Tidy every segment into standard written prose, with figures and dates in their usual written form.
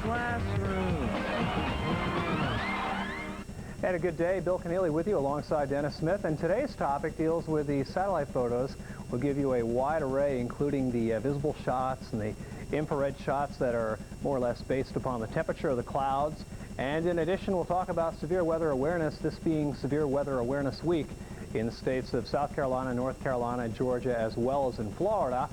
classroom. And a good day. Bill Keneely with you alongside Dennis Smith. And today's topic deals with the satellite photos. We'll give you a wide array, including the visible shots and the infrared shots that are more or less based upon the temperature of the clouds. And in addition, we'll talk about severe weather awareness, this being Severe Weather Awareness Week in the states of South Carolina, North Carolina, Georgia, as well as in Florida.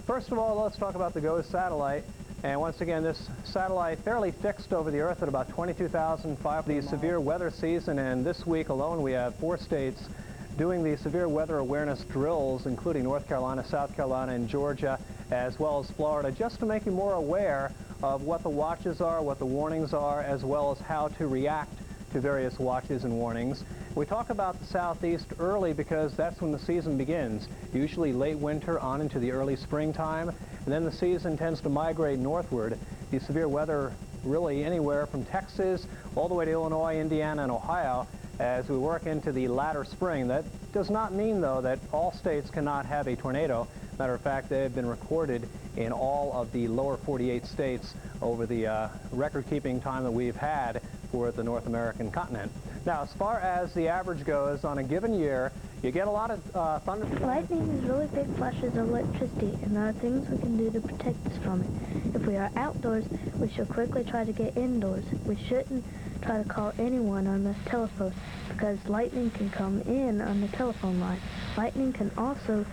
First of all, let's talk about the GOES satellite. And once again, this satellite fairly fixed over the Earth at about 22,005 the severe weather season. And this week alone, we have 4 states doing the severe weather awareness drills, including North Carolina, South Carolina, and Georgia, as well as Florida, just to make you more aware of what the watches are, what the warnings are, as well as how to react to various watches and warnings. We talk about the southeast early because that's when the season begins, usually late winter on into the early springtime, and then the season tends to migrate northward. The severe weather really anywhere from Texas all the way to Illinois, Indiana, and Ohio as we work into the latter spring. That does not mean, though, that all states cannot have a tornado. Matter of fact, they have been recorded in all of the lower 48 states over the record-keeping time that we've had for the North American continent. Now, as far as the average goes, on a given year, you get a lot of thunder. Lightning is really big flashes of electricity, and there are things we can do to protect us from it. If we are outdoors, we should quickly try to get indoors. We shouldn't try to call anyone on the telephone because lightning can come in on the telephone line. Lightning can also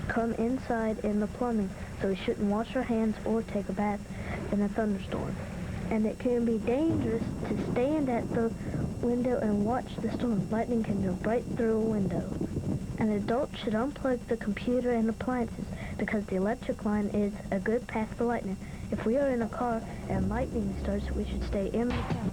come inside in the plumbing, so we shouldn't wash our hands or take a bath in a thunderstorm. And it can be dangerous to stand at the window and watch the storm. Lightning can go right through a window. An adult should unplug the computer and appliances because the electric line is a good path for lightning. If we are in a car and lightning starts, we should stay in the car.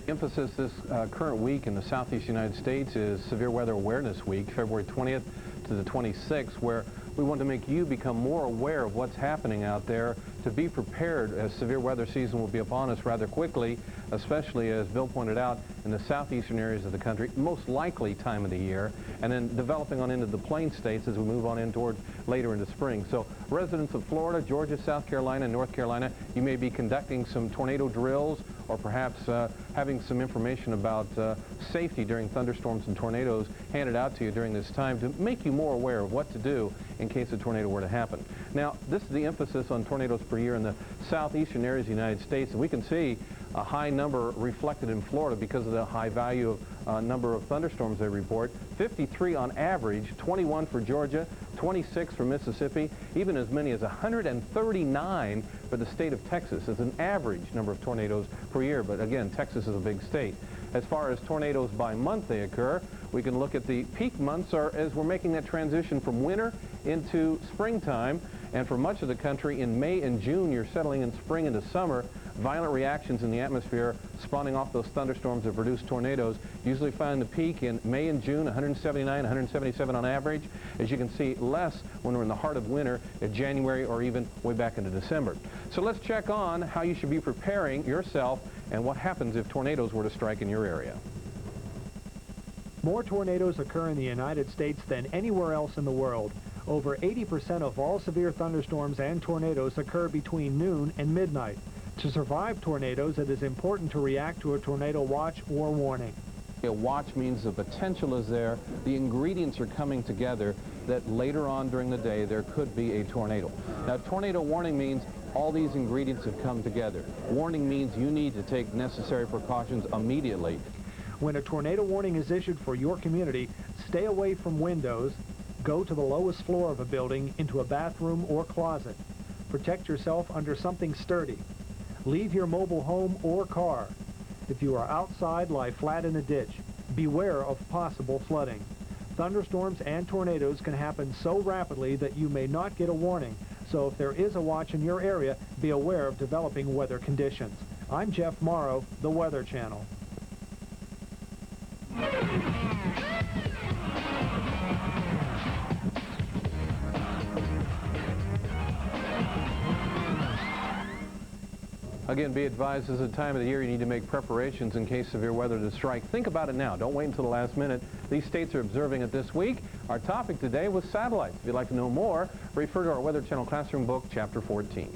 The emphasis this current week in the southeast United States is Severe Weather Awareness Week, February 20th to the 26th, where we want to make you become more aware of what's happening out there to be prepared as severe weather season will be upon us rather quickly, especially, as Bill pointed out, in the southeastern areas of the country, most likely time of the year, and then developing on into the plain states as we move on in towards later into spring. So residents of Florida, Georgia, South Carolina, and North Carolina, you may be conducting some tornado drills or perhaps having some information about safety during thunderstorms and tornadoes handed out to you during this time to make you more aware of what to do in case a tornado were to happen. Now, this is the emphasis on tornadoes per year in the southeastern areas of the United States, and we can see a high number reflected in Florida because of the high value of number of thunderstorms they report. 53 on average, 21 for Georgia, 26 for Mississippi, even as many as 139 for the state of Texas as an average number of tornadoes per year. But again, Texas is a big state. As far as tornadoes by month they occur, we can look at the peak months are as we're making that transition from winter into springtime. And for much of the country, in May and June, you're settling in spring into summer. Violent reactions in the atmosphere spawning off those thunderstorms that produce tornadoes usually find the peak in May and June, 179, 177 on average. As you can see, less when we're in the heart of winter in January or even way back into December. So let's check on how you should be preparing yourself and what happens if tornadoes were to strike in your area. More tornadoes occur in the United States than anywhere else in the world. Over 80% of all severe thunderstorms and tornadoes occur between noon and midnight. To survive tornadoes, it is important to react to a tornado watch or warning. A watch means the potential is there, the ingredients are coming together that later on during the day there could be a tornado. Now, tornado warning means all these ingredients have come together. Warning means you need to take necessary precautions immediately. When a tornado warning is issued for your community, stay away from windows, go to the lowest floor of a building, into a bathroom or closet. Protect yourself under something sturdy. Leave your mobile home or car. If you are outside, lie flat in a ditch. Beware of possible flooding. Thunderstorms and tornadoes can happen so rapidly that you may not get a warning. So if there is a watch in your area, be aware of developing weather conditions. I'm Jeff Morrow, the Weather Channel. Again, be advised, this is a time of the year you need to make preparations in case severe weather to strike. Think about it now. Don't wait until the last minute. These states are observing it this week. Our topic today was satellites. If you'd like to know more, refer to our Weather Channel Classroom book, Chapter 14.